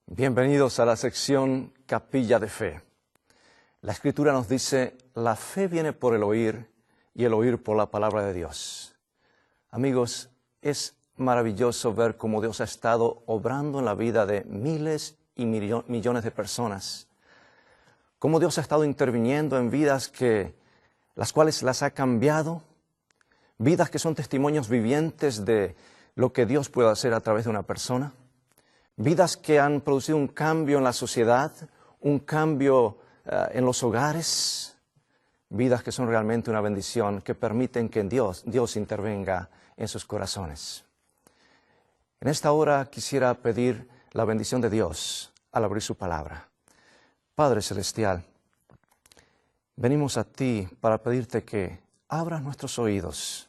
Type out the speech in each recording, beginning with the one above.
Bienvenidos a la sección Capilla de Fe. La Escritura nos dice, la fe viene por el oír y el oír por la palabra de Dios. Amigos, es maravilloso ver cómo Dios ha estado obrando en la vida de miles y millones de personas. Cómo Dios ha estado interviniendo en vidas las cuales las ha cambiado. Vidas que son testimonios vivientes de lo que Dios puede hacer a través de una persona. Vidas que han producido un cambio en la sociedad, un cambio en los hogares. Vidas que son realmente una bendición, que permiten que Dios intervenga en sus corazones. En esta hora quisiera pedir la bendición de Dios al abrir su palabra. Padre Celestial, venimos a ti para pedirte que abras nuestros oídos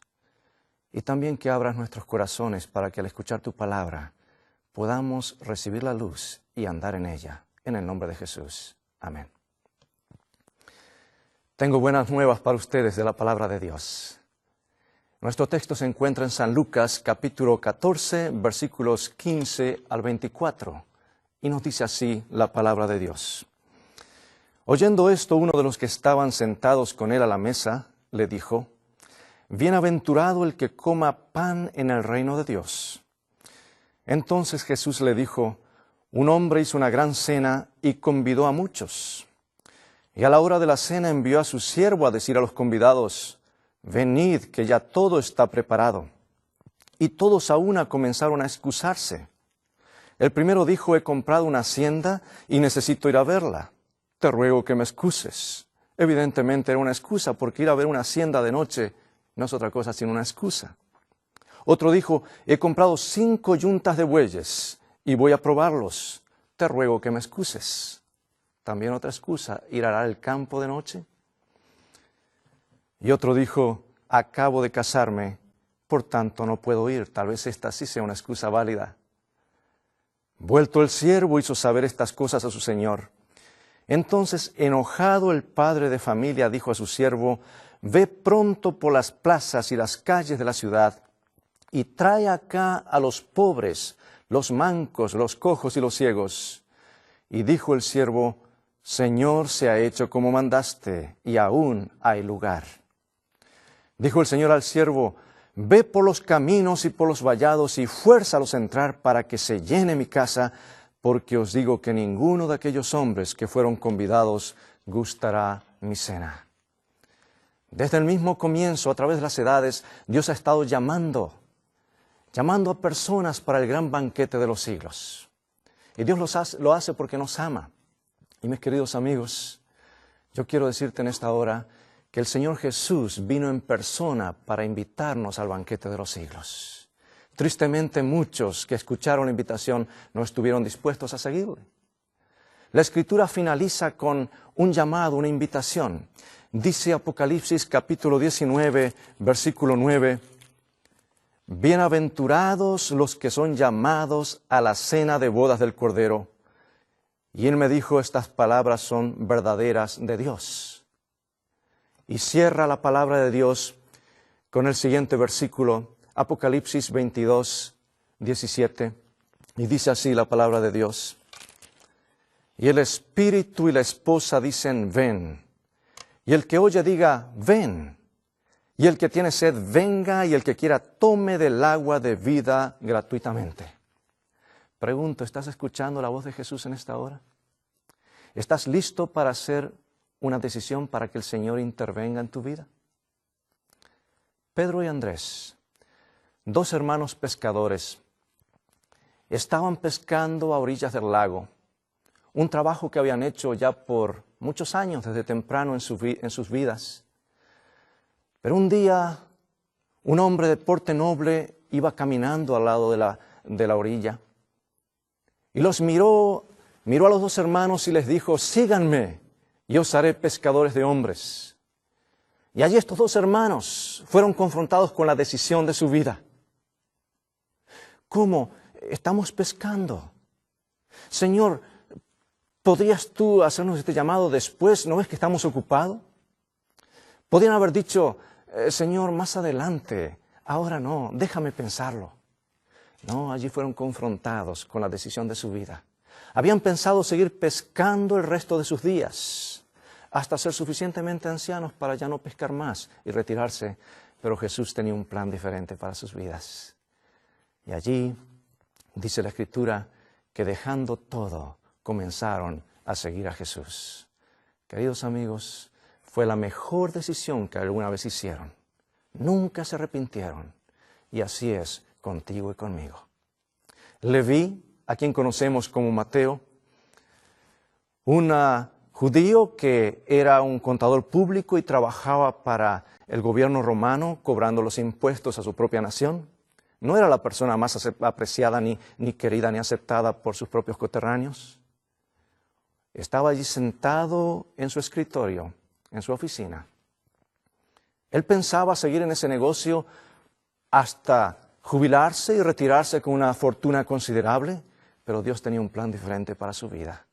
y también que abras nuestros corazones para que al escuchar tu palabra podamos recibir la luz y andar en ella. En el nombre de Jesús. Amén. Tengo buenas nuevas para ustedes de la palabra de Dios. Nuestro texto se encuentra en San Lucas, capítulo 14, versículos 15 al 24. Y nos dice así la palabra de Dios. Oyendo esto, uno de los que estaban sentados con él a la mesa, le dijo, «Bienaventurado el que coma pan en el reino de Dios». Entonces Jesús le dijo, un hombre hizo una gran cena y convidó a muchos. Y a la hora de la cena envió a su siervo a decir a los convidados, venid, que ya todo está preparado. Y todos a una comenzaron a excusarse. El primero dijo, he comprado una hacienda y necesito ir a verla. Te ruego que me excuses. Evidentemente era una excusa, porque ir a ver una hacienda de noche no es otra cosa sino una excusa. Otro dijo, he comprado 5 yuntas de bueyes y voy a probarlos. Te ruego que me excuses. También otra excusa, ir a arar el campo de noche. Y otro dijo, acabo de casarme, por tanto no puedo ir. Tal vez esta sí sea una excusa válida. Vuelto el siervo hizo saber estas cosas a su señor. Entonces, enojado el padre de familia dijo a su siervo, ve pronto por las plazas y las calles de la ciudad, y trae acá a los pobres, los mancos, los cojos y los ciegos. Y dijo el siervo, Señor, se ha hecho como mandaste, y aún hay lugar. Dijo el Señor al siervo, ve por los caminos y por los vallados, y fuérzalos a entrar para que se llene mi casa, porque os digo que ninguno de aquellos hombres que fueron convidados gustará mi cena. Desde el mismo comienzo, a través de las edades, Dios ha estado llamando a personas para el gran banquete de los siglos. Y Dios lo hace porque nos ama. Y mis queridos amigos, yo quiero decirte en esta hora que el Señor Jesús vino en persona para invitarnos al banquete de los siglos. Tristemente muchos que escucharon la invitación no estuvieron dispuestos a seguirle. La Escritura finaliza con un llamado, una invitación. Dice Apocalipsis capítulo 19, versículo 9, bienaventurados los que son llamados a la cena de bodas del Cordero. Y él me dijo, estas palabras son verdaderas de Dios. Y cierra la palabra de Dios con el siguiente versículo, Apocalipsis 22, 17. Y dice así la palabra de Dios. Y el Espíritu y la esposa dicen, ven. Y el que oye diga, ven. Y el que tiene sed, venga, y el que quiera, tome del agua de vida gratuitamente. Pregunto, ¿estás escuchando la voz de Jesús en esta hora? ¿Estás listo para hacer una decisión para que el Señor intervenga en tu vida? Pedro y Andrés, 2 hermanos pescadores, estaban pescando a orillas del lago. Un trabajo que habían hecho ya por muchos años, desde temprano en sus vidas. Pero un día, un hombre de porte noble iba caminando al lado de la orilla. Y los miró a los 2 hermanos y les dijo, síganme, y os haré pescadores de hombres. Y allí estos 2 hermanos fueron confrontados con la decisión de su vida. ¿Cómo? Estamos pescando. Señor, ¿podrías tú hacernos este llamado después? ¿No ves que estamos ocupados? Podrían haber dicho, Señor, más adelante, ahora no, déjame pensarlo. No, allí fueron confrontados con la decisión de su vida. Habían pensado seguir pescando el resto de sus días, hasta ser suficientemente ancianos para ya no pescar más y retirarse. Pero Jesús tenía un plan diferente para sus vidas. Y allí dice la Escritura que dejando todo, comenzaron a seguir a Jesús. Queridos amigos, fue la mejor decisión que alguna vez hicieron. Nunca se arrepintieron. Y así es contigo y conmigo. Leví, a quien conocemos como Mateo, un judío que era un contador público y trabajaba para el gobierno romano, cobrando los impuestos a su propia nación. No era la persona más apreciada, ni querida, ni aceptada por sus propios coterráneos. Estaba allí sentado en su escritorio, en su oficina. Él pensaba seguir en ese negocio hasta jubilarse y retirarse con una fortuna considerable, pero Dios tenía un plan diferente para su vida.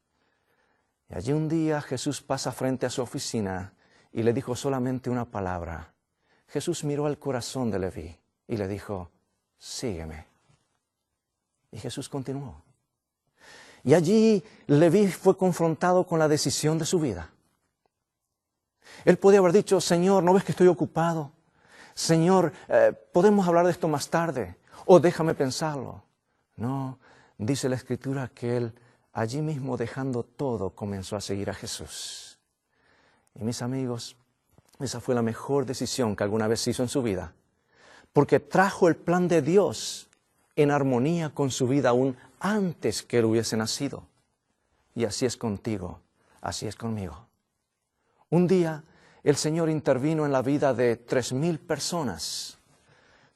Y allí un día Jesús pasa frente a su oficina y le dijo solamente una palabra. Jesús miró al corazón de Leví y le dijo, sígueme. Y Jesús continuó. Y allí Leví fue confrontado con la decisión de su vida. Él podía haber dicho, Señor, ¿no ves que estoy ocupado? Señor, ¿podemos hablar de esto más tarde? O déjame pensarlo. No, dice la Escritura que él, allí mismo dejando todo, comenzó a seguir a Jesús. Y mis amigos, esa fue la mejor decisión que alguna vez hizo en su vida, porque trajo el plan de Dios en armonía con su vida aún antes que él hubiese nacido. Y así es contigo, así es conmigo. Un día el Señor intervino en la vida de 3,000 personas,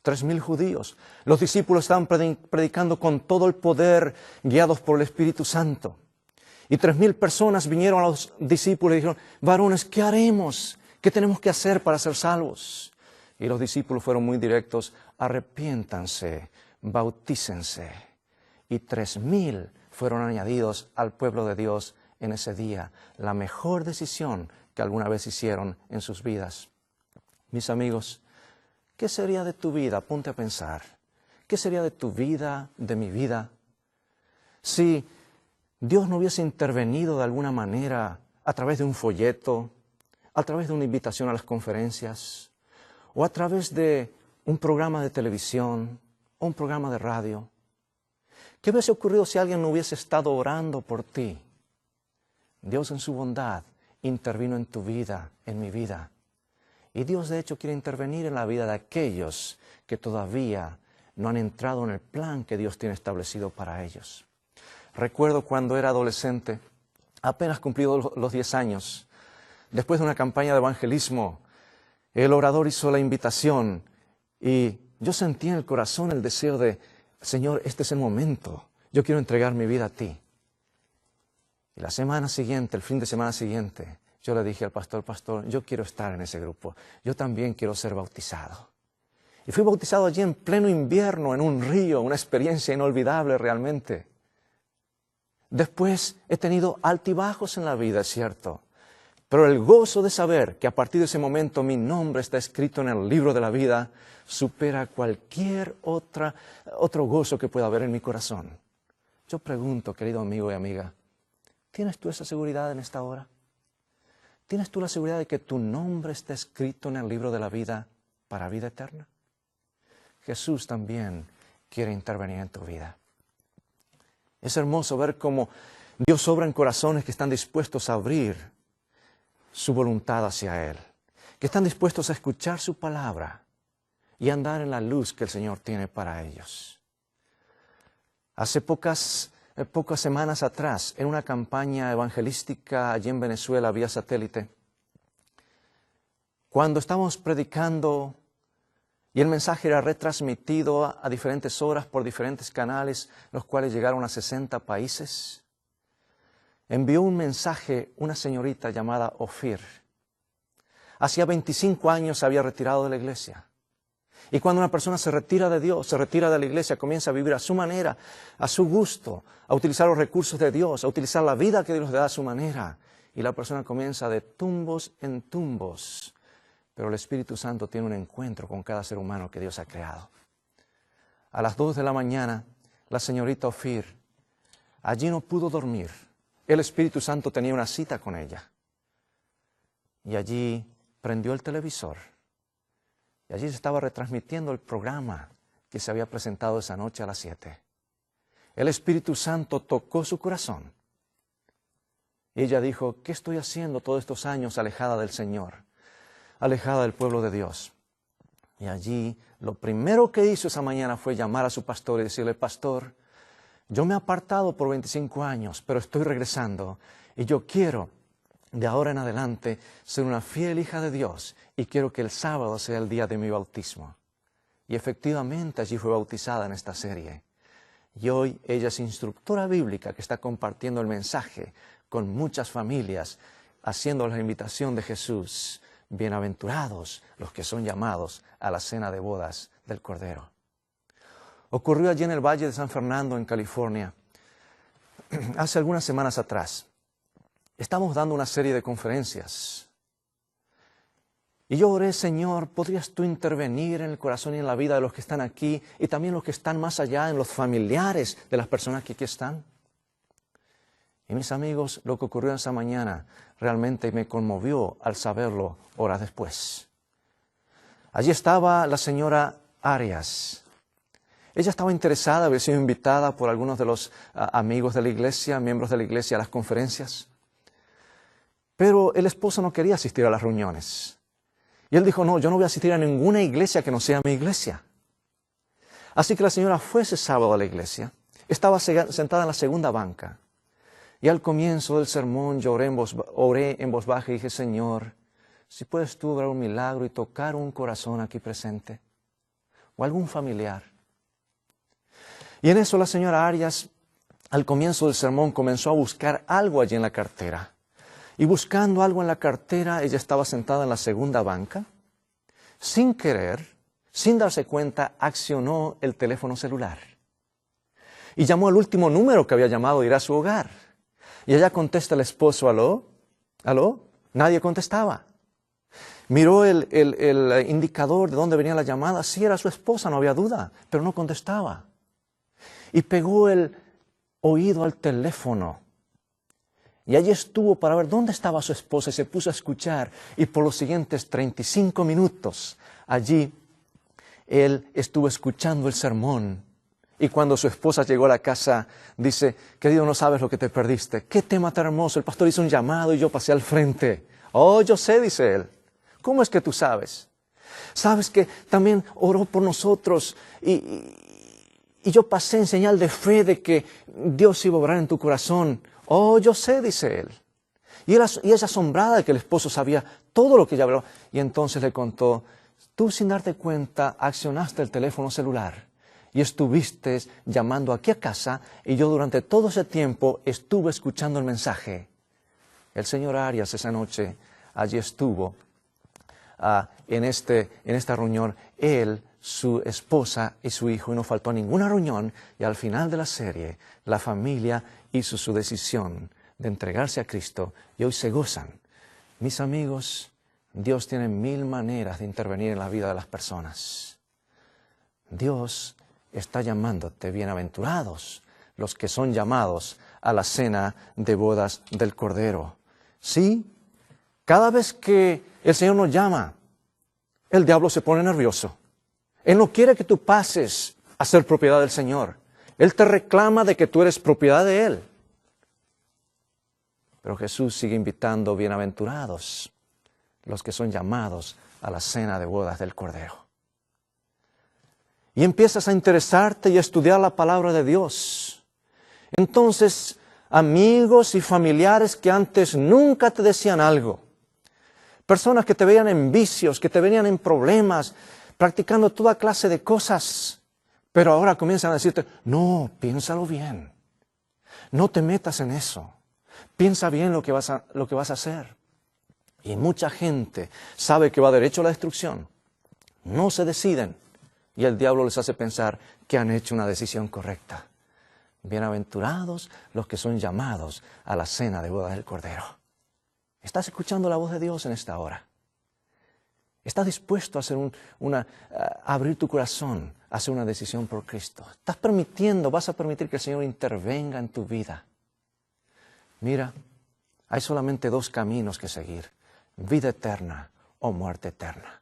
3,000 judíos. Los discípulos estaban predicando con todo el poder, guiados por el Espíritu Santo. Y 3,000 personas vinieron a los discípulos y dijeron, varones, ¿qué haremos? ¿Qué tenemos que hacer para ser salvos? Y los discípulos fueron muy directos, arrepiéntanse, bautícense. Y 3,000 fueron añadidos al pueblo de Dios en ese día. La mejor decisión que alguna vez hicieron en sus vidas. Mis amigos, ¿qué sería de tu vida? Ponte a pensar. ¿Qué sería de tu vida, de mi vida, si Dios no hubiese intervenido de alguna manera a través de un folleto, a través de una invitación a las conferencias, o a través de un programa de televisión o un programa de radio? ¿Qué hubiese ocurrido si alguien no hubiese estado orando por ti? Dios en su bondad intervino en tu vida, en mi vida. Y Dios de hecho quiere intervenir en la vida de aquellos que todavía no han entrado en el plan que Dios tiene establecido para ellos. Recuerdo cuando era adolescente, apenas cumplido los 10 años, después de una campaña de evangelismo, el orador hizo la invitación y yo sentí en el corazón el deseo de, Señor, este es el momento, yo quiero entregar mi vida a ti. Y la semana siguiente, el fin de semana siguiente, yo le dije al pastor, yo quiero estar en ese grupo, yo también quiero ser bautizado. Y fui bautizado allí en pleno invierno, en un río, una experiencia inolvidable realmente. Después he tenido altibajos en la vida, es cierto, pero el gozo de saber que a partir de ese momento mi nombre está escrito en el libro de la vida supera cualquier otro gozo que pueda haber en mi corazón. Yo pregunto, querido amigo y amiga, ¿tienes tú esa seguridad en esta hora? ¿Tienes tú la seguridad de que tu nombre está escrito en el libro de la vida para vida eterna? Jesús también quiere intervenir en tu vida. Es hermoso ver cómo Dios obra en corazones que están dispuestos a abrir su voluntad hacia Él, que están dispuestos a escuchar su palabra y andar en la luz que el Señor tiene para ellos. Hace pocas semanas atrás, en una campaña evangelística allí en Venezuela, vía satélite, cuando estábamos predicando y el mensaje era retransmitido a diferentes horas por diferentes canales, los cuales llegaron a 60 países, envió un mensaje una señorita llamada Ofir. Hacía 25 años se había retirado de la iglesia. Y cuando una persona se retira de Dios, se retira de la iglesia, comienza a vivir a su manera, a su gusto, a utilizar los recursos de Dios, a utilizar la vida que Dios le da a su manera. Y la persona comienza de tumbos en tumbos. Pero el Espíritu Santo tiene un encuentro con cada ser humano que Dios ha creado. A las 2 de la mañana, la señorita Ofir Allí no pudo dormir. El Espíritu Santo tenía una cita con ella. Y allí prendió el televisor. Y allí se estaba retransmitiendo el programa que se había presentado esa noche a las 7. El Espíritu Santo tocó su corazón. Y ella dijo, ¿qué estoy haciendo todos estos años alejada del Señor? Alejada del pueblo de Dios. Y allí lo primero que hizo esa mañana fue llamar a su pastor y decirle, pastor, yo me he apartado por 25 años, pero estoy regresando y yo quiero de ahora en adelante ser una fiel hija de Dios y quiero que el sábado sea el día de mi bautismo. Y efectivamente allí fue bautizada en esta serie. Y hoy ella es instructora bíblica que está compartiendo el mensaje con muchas familias, haciendo la invitación de Jesús. Bienaventurados los que son llamados a la cena de bodas del Cordero. Ocurrió allí en el Valle de San Fernando, en California, hace algunas semanas atrás. Estamos dando una serie de conferencias. Y yo oré, Señor, ¿podrías tú intervenir en el corazón y en la vida de los que están aquí y también los que están más allá, en los familiares de las personas que aquí están? Y mis amigos, lo que ocurrió esa mañana realmente me conmovió al saberlo horas después. Allí estaba la señora Arias. Ella estaba interesada, había sido invitada por algunos de los amigos de la iglesia, miembros de la iglesia, a las conferencias. Pero el esposo no quería asistir a las reuniones. Y él dijo, no, yo no voy a asistir a ninguna iglesia que no sea mi iglesia. Así que la señora fue ese sábado a la iglesia. Estaba sentada en la segunda banca. Y al comienzo del sermón yo oré en voz baja y dije, Señor, si puedes tú obrar un milagro y tocar un corazón aquí presente. O algún familiar. Y en eso la señora Arias, al comienzo del sermón, comenzó a buscar algo allí en la cartera. Y buscando algo en la cartera, ella estaba sentada en la segunda banca. Sin querer, sin darse cuenta, accionó el teléfono celular. Y llamó al último número que había llamado ir a su hogar. Y ella contesta el esposo, ¿aló? ¿Aló? Nadie contestaba. Miró el indicador de dónde venía la llamada. Sí, era su esposa, no había duda, pero no contestaba. Y pegó el oído al teléfono. Y allí estuvo para ver dónde estaba su esposa y se puso a escuchar. Y por los siguientes 35 minutos, allí él estuvo escuchando el sermón. Y cuando su esposa llegó a la casa, dice, querido, no sabes lo que te perdiste. Qué tema tan hermoso. El pastor hizo un llamado y yo pasé al frente. Oh, yo sé, dice él. ¿Cómo es que tú sabes? Sabes que también oró por nosotros y yo pasé en señal de fe de que Dios iba a obrar en tu corazón. Oh, yo sé, dice él. Y ella asombrada de que el esposo sabía todo lo que ella habló. Y entonces le contó, tú sin darte cuenta accionaste el teléfono celular y estuviste llamando aquí a casa y yo durante todo ese tiempo estuve escuchando el mensaje. El señor Arias esa noche allí estuvo en esta reunión, él, su esposa y su hijo, y no faltó a ninguna reunión, y al final de la serie, la familia hizo su decisión de entregarse a Cristo, y hoy se gozan. Mis amigos, Dios tiene 1000 maneras de intervenir en la vida de las personas. Dios está llamándote, bienaventurados los que son llamados a la cena de bodas del Cordero. Sí, cada vez que el Señor nos llama, el diablo se pone nervioso. Él no quiere que tú pases a ser propiedad del Señor. Él te reclama de que tú eres propiedad de Él. Pero Jesús sigue invitando, bienaventurados los que son llamados a la cena de bodas del Cordero. Y empiezas a interesarte y a estudiar la palabra de Dios. Entonces, amigos y familiares que antes nunca te decían algo, personas que te veían en vicios, que te veían en problemas, practicando toda clase de cosas, pero ahora comienzan a decirte, no, piénsalo bien, no te metas en eso, piensa bien lo que vas a hacer. Y mucha gente sabe que va derecho a la destrucción, no se deciden, y el diablo les hace pensar que han hecho una decisión correcta. Bienaventurados los que son llamados a la cena de bodas del Cordero. ¿Estás escuchando la voz de Dios en esta hora? ¿Estás dispuesto a a abrir tu corazón, a hacer una decisión por Cristo? ¿Vas a permitir que el Señor intervenga en tu vida? Mira, hay solamente dos caminos que seguir: vida eterna o muerte eterna.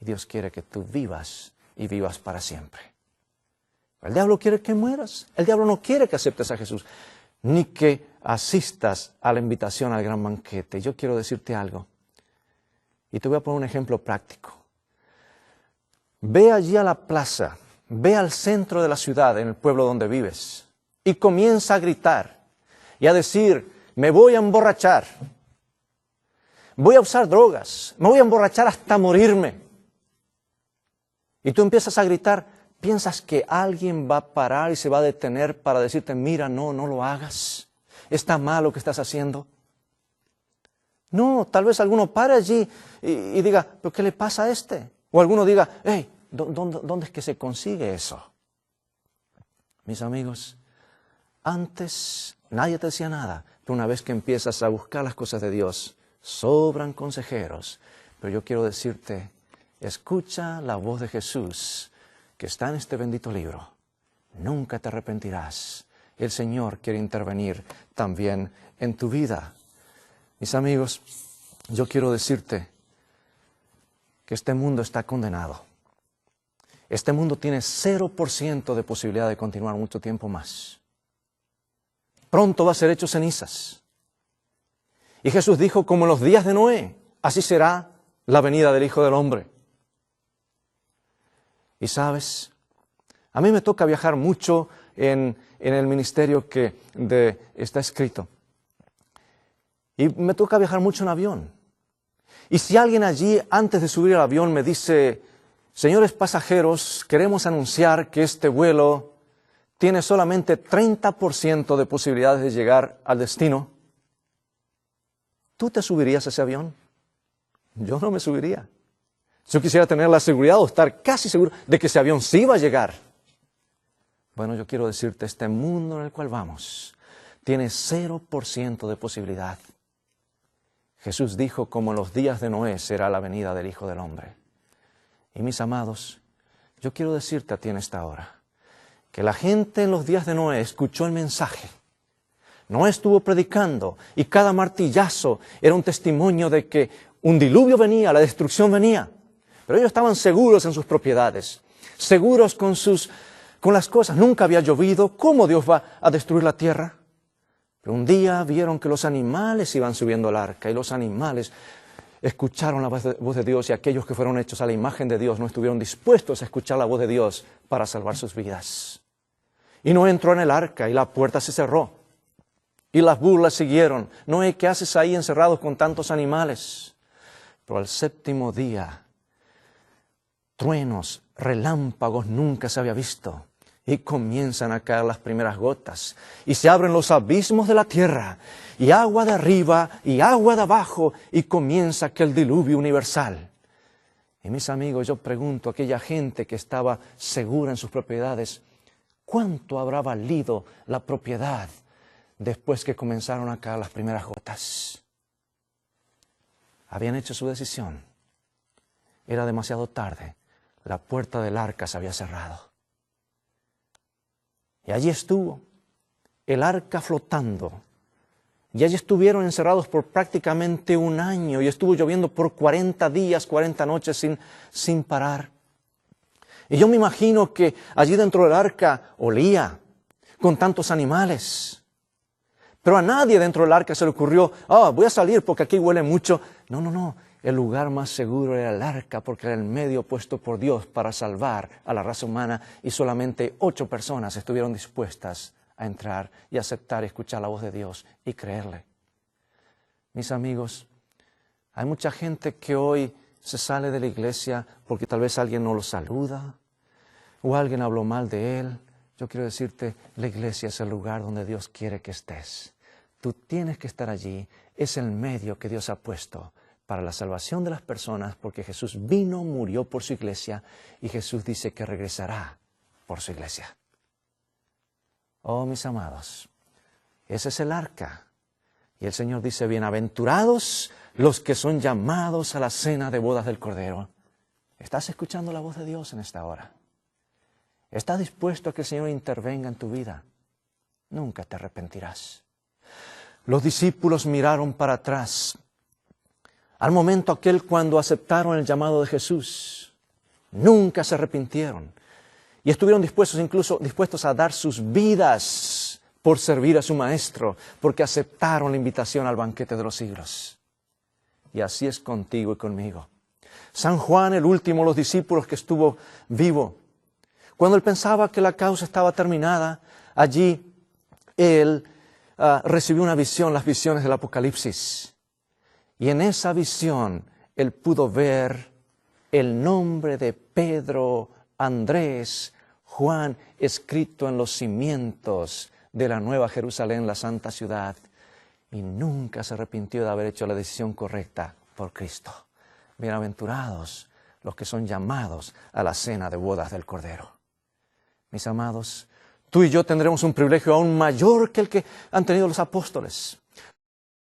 Y Dios quiere que tú vivas y vivas para siempre. El diablo quiere que mueras. El diablo no quiere que aceptes a Jesús, ni que asistas a la invitación al gran banquete. Yo quiero decirte algo. Y te voy a poner un ejemplo práctico. Ve allí a la plaza, ve al centro de la ciudad, en el pueblo donde vives, y comienza a gritar y a decir: me voy a emborrachar, voy a usar drogas, me voy a emborrachar hasta morirme. Y tú empiezas a gritar, ¿piensas que alguien va a parar y se va a detener para decirte: mira, no lo hagas, está mal lo que estás haciendo? No, tal vez alguno pare allí y diga: ¿pero qué le pasa a este? O alguno diga: hey, ¿dónde es que se consigue eso? Mis amigos, antes nadie te decía nada, pero una vez que empiezas a buscar las cosas de Dios, sobran consejeros. Pero yo quiero decirte, escucha la voz de Jesús que está en este bendito libro. Nunca te arrepentirás. El Señor quiere intervenir también en tu vida. Mis amigos, yo quiero decirte que este mundo está condenado. Este mundo tiene 0% de posibilidad de continuar mucho tiempo más. Pronto va a ser hecho cenizas. Y Jesús dijo: como en los días de Noé, así será la venida del Hijo del Hombre. Y sabes, a mí me toca viajar mucho en el ministerio que está escrito. Y me toca viajar mucho en avión. Y si alguien allí, antes de subir al avión, me dice: señores pasajeros, queremos anunciar que este vuelo tiene solamente 30% de posibilidades de llegar al destino, ¿tú te subirías a ese avión? Yo no me subiría. Yo quisiera tener la seguridad o estar casi seguro de que ese avión sí va a llegar. Bueno, yo quiero decirte, este mundo en el cual vamos tiene 0% de posibilidad. Jesús dijo: como en los días de Noé será la venida del Hijo del Hombre. Y mis amados, yo quiero decirte a ti en esta hora, que la gente en los días de Noé escuchó el mensaje. Noé estuvo predicando y cada martillazo era un testimonio de que un diluvio venía, la destrucción venía. Pero ellos estaban seguros en sus propiedades, seguros con las cosas. Nunca había llovido. ¿Cómo Dios va a destruir la tierra? Pero un día vieron que los animales iban subiendo al arca y los animales escucharon la voz de Dios, y aquellos que fueron hechos a la imagen de Dios no estuvieron dispuestos a escuchar la voz de Dios para salvar sus vidas. Y Noé entró en el arca y la puerta se cerró. Y las burlas siguieron. Noé, ¿qué haces ahí encerrados con tantos animales? Pero al séptimo día, truenos, relámpagos nunca se había visto. Y comienzan a caer las primeras gotas. Y se abren los abismos de la tierra. Y agua de arriba y agua de abajo. Y comienza aquel diluvio universal. Y mis amigos, yo pregunto a aquella gente que estaba segura en sus propiedades, ¿cuánto habrá valido la propiedad después que comenzaron a caer las primeras gotas? Habían hecho su decisión. Era demasiado tarde. La puerta del arca se había cerrado. Y allí estuvo el arca flotando. Y allí estuvieron encerrados por prácticamente un año. Y estuvo lloviendo por 40 días, 40 noches sin parar. Y yo me imagino que allí dentro del arca olía con tantos animales. Pero a nadie dentro del arca se le ocurrió: voy a salir porque aquí huele mucho. No. El lugar más seguro era el arca, porque era el medio puesto por Dios para salvar a la raza humana, y solamente 8 personas estuvieron dispuestas a entrar y aceptar y escuchar la voz de Dios y creerle. Mis amigos, hay mucha gente que hoy se sale de la iglesia porque tal vez alguien no lo saluda o alguien habló mal de él. Yo quiero decirte, la iglesia es el lugar donde Dios quiere que estés. Tú tienes que estar allí. Es el medio que Dios ha puesto para la salvación de las personas, porque Jesús vino, murió por su iglesia, y Jesús dice que regresará por su iglesia. Oh, mis amados, ese es el arca. Y el Señor dice, bienaventurados los que son llamados a la cena de bodas del Cordero. ¿Estás escuchando la voz de Dios en esta hora? ¿Estás dispuesto a que el Señor intervenga en tu vida? Nunca te arrepentirás. Los discípulos miraron para atrás al momento aquel cuando aceptaron el llamado de Jesús. Nunca se arrepintieron y estuvieron dispuestos a dar sus vidas por servir a su Maestro, porque aceptaron la invitación al banquete de los siglos. Y así es contigo y conmigo. San Juan, el último de los discípulos que estuvo vivo, cuando él pensaba que la causa estaba terminada, allí él recibió una visión, las visiones del Apocalipsis. Y en esa visión él pudo ver el nombre de Pedro, Andrés, Juan, escrito en los cimientos de la Nueva Jerusalén, la Santa Ciudad. Y nunca se arrepintió de haber hecho la decisión correcta por Cristo. Bienaventurados los que son llamados a la cena de bodas del Cordero. Mis amados, tú y yo tendremos un privilegio aún mayor que el que han tenido los apóstoles.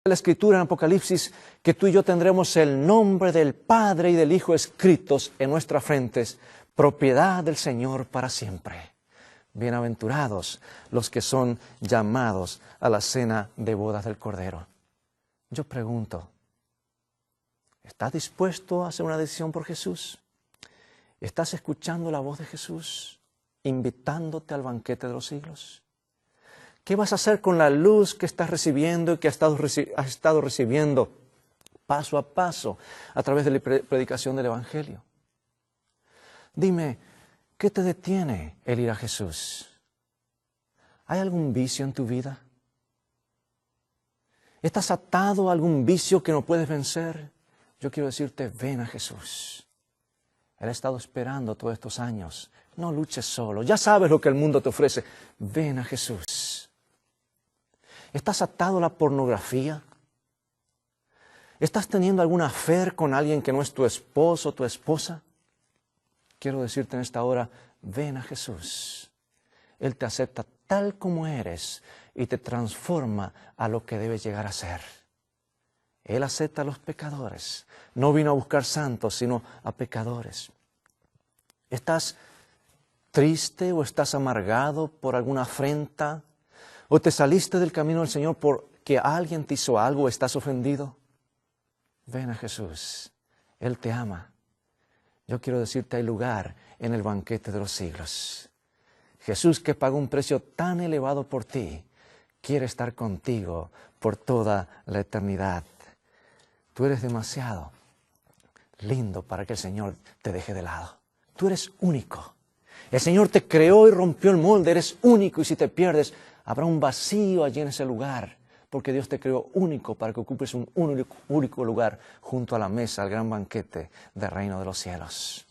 La Escritura en Apocalipsis, que tú y yo tendremos el nombre del Padre y del Hijo escritos en nuestras frentes, propiedad del Señor para siempre. Bienaventurados los que son llamados a la cena de bodas del Cordero. Yo pregunto, ¿estás dispuesto a hacer una decisión por Jesús? ¿Estás escuchando la voz de Jesús, invitándote al banquete de los siglos? ¿Qué vas a hacer con la luz que estás recibiendo y que has estado recibiendo paso a paso a través de la predicación del Evangelio? Dime, ¿qué te detiene el ir a Jesús? ¿Hay algún vicio en tu vida? ¿Estás atado a algún vicio que no puedes vencer? Yo quiero decirte, ven a Jesús. Él ha estado esperando todos estos años. No luches solo. Ya sabes lo que el mundo te ofrece. Ven a Jesús. ¿Estás atado a la pornografía? ¿Estás teniendo alguna affair con alguien que no es tu esposo o tu esposa? Quiero decirte en esta hora, ven a Jesús. Él te acepta tal como eres y te transforma a lo que debes llegar a ser. Él acepta a los pecadores. No vino a buscar santos, sino a pecadores. ¿Estás triste o estás amargado por alguna afrenta? ¿O te saliste del camino del Señor porque alguien te hizo algo o estás ofendido? Ven a Jesús. Él te ama. Yo quiero decirte, hay lugar en el banquete de los siglos. Jesús, que pagó un precio tan elevado por ti, quiere estar contigo por toda la eternidad. Tú eres demasiado lindo para que el Señor te deje de lado. Tú eres único. El Señor te creó y rompió el molde. Eres único y si te pierdes, habrá un vacío allí en ese lugar. Porque Dios te creó único para que ocupes un único lugar junto a la mesa, al gran banquete del reino de los cielos.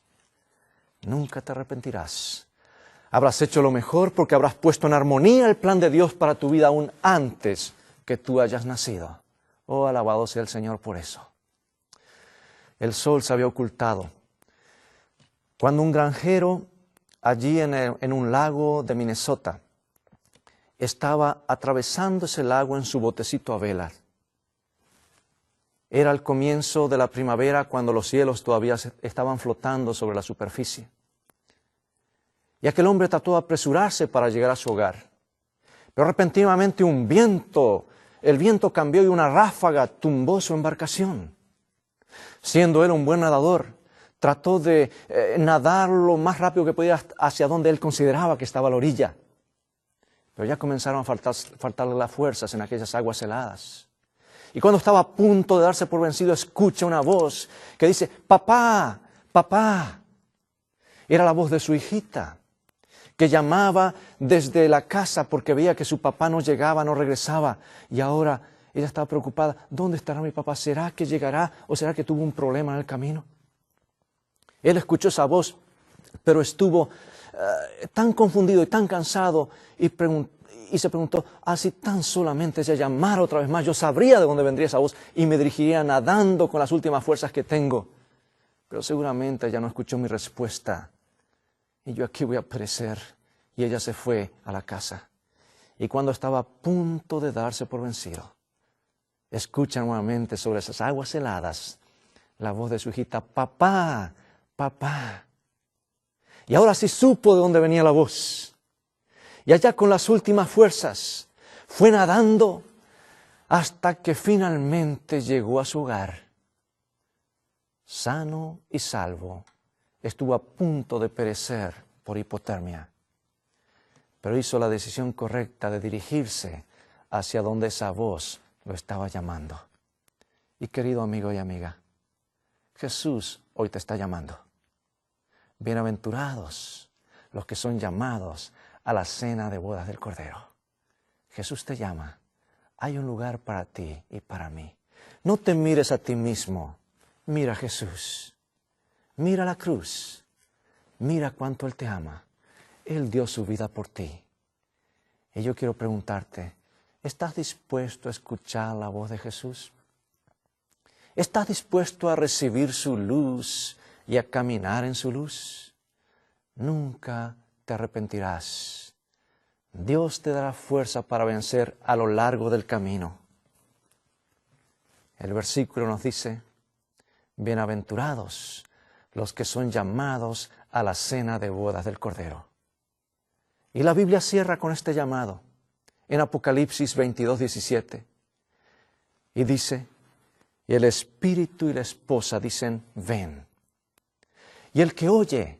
Nunca te arrepentirás. Habrás hecho lo mejor porque habrás puesto en armonía el plan de Dios para tu vida aún antes que tú hayas nacido. Oh, alabado sea el Señor por eso. El sol se había ocultado. Cuando un granjero allí en un lago de Minnesota estaba atravesando ese lago en su botecito a vela. Era el comienzo de la primavera cuando los cielos todavía estaban flotando sobre la superficie. Y aquel hombre trató de apresurarse para llegar a su hogar. Pero repentinamente el viento cambió y una ráfaga tumbó su embarcación. Siendo él un buen nadador, trató de nadar lo más rápido que podía hacia donde él consideraba que estaba la orilla. Pero ya comenzaron a faltarle las fuerzas en aquellas aguas heladas. Y cuando estaba a punto de darse por vencido, escucha una voz que dice, papá, papá. Era la voz de su hijita, que llamaba desde la casa porque veía que su papá no llegaba, no regresaba. Y ahora ella estaba preocupada, ¿dónde estará mi papá? ¿Será que llegará o será que tuvo un problema en el camino? Él escuchó esa voz, pero estuvo tan confundido y tan cansado y se preguntó, si tan solamente ella llamara otra vez más, yo sabría de dónde vendría esa voz y me dirigiría nadando con las últimas fuerzas que tengo. Pero seguramente ella no escuchó mi respuesta y yo aquí voy a perecer. Y ella se fue a la casa. Y cuando estaba a punto de darse por vencido, escucha nuevamente sobre esas aguas heladas la voz de su hijita, papá, papá. Y ahora sí supo de dónde venía la voz. Y allá con las últimas fuerzas fue nadando hasta que finalmente llegó a su hogar. Sano y salvo, estuvo a punto de perecer por hipotermia. Pero hizo la decisión correcta de dirigirse hacia donde esa voz lo estaba llamando. Y querido amigo y amiga, Jesús hoy te está llamando. Bienaventurados los que son llamados a la cena de bodas del Cordero. Jesús te llama. Hay un lugar para ti y para mí. No te mires a ti mismo. Mira a Jesús. Mira la cruz. Mira cuánto Él te ama. Él dio su vida por ti. Y yo quiero preguntarte, ¿estás dispuesto a escuchar la voz de Jesús? ¿Estás dispuesto a recibir su luz y a caminar en su luz? Nunca te arrepentirás. Dios te dará fuerza para vencer a lo largo del camino. El versículo nos dice, bienaventurados los que son llamados a la cena de bodas del Cordero. Y la Biblia cierra con este llamado en Apocalipsis 22:17. Y dice, y el Espíritu y la esposa dicen, ven. Y el que oye,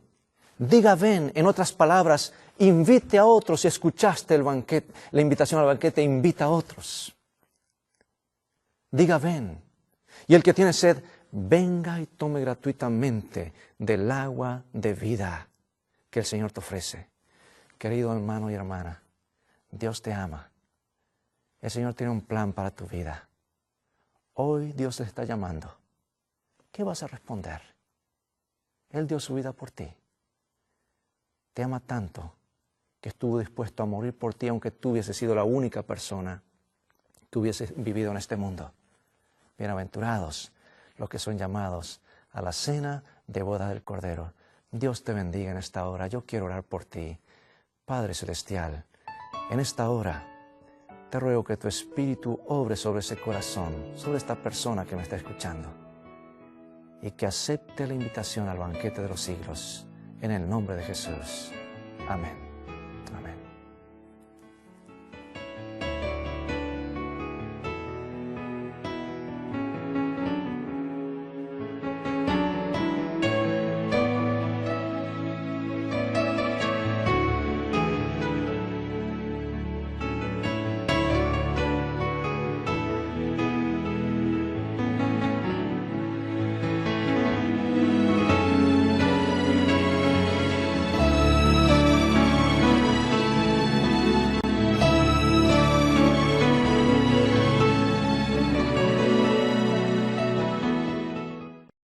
diga ven, en otras palabras, invite a otros. Si escuchaste el banquete, la invitación al banquete, invita a otros. Diga ven. Y el que tiene sed, venga y tome gratuitamente del agua de vida que el Señor te ofrece. Querido hermano y hermana, Dios te ama. El Señor tiene un plan para tu vida. Hoy Dios te está llamando. ¿Qué vas a responder? Él dio su vida por ti. Te ama tanto que estuvo dispuesto a morir por ti, aunque tú hubieses sido la única persona que hubiese vivido en este mundo. Bienaventurados los que son llamados a la cena de boda del Cordero. Dios te bendiga en esta hora. Yo quiero orar por ti. Padre Celestial, en esta hora te ruego que tu Espíritu obre sobre ese corazón, sobre esta persona que me está escuchando, y que acepte la invitación al banquete de los siglos, en el nombre de Jesús. Amén.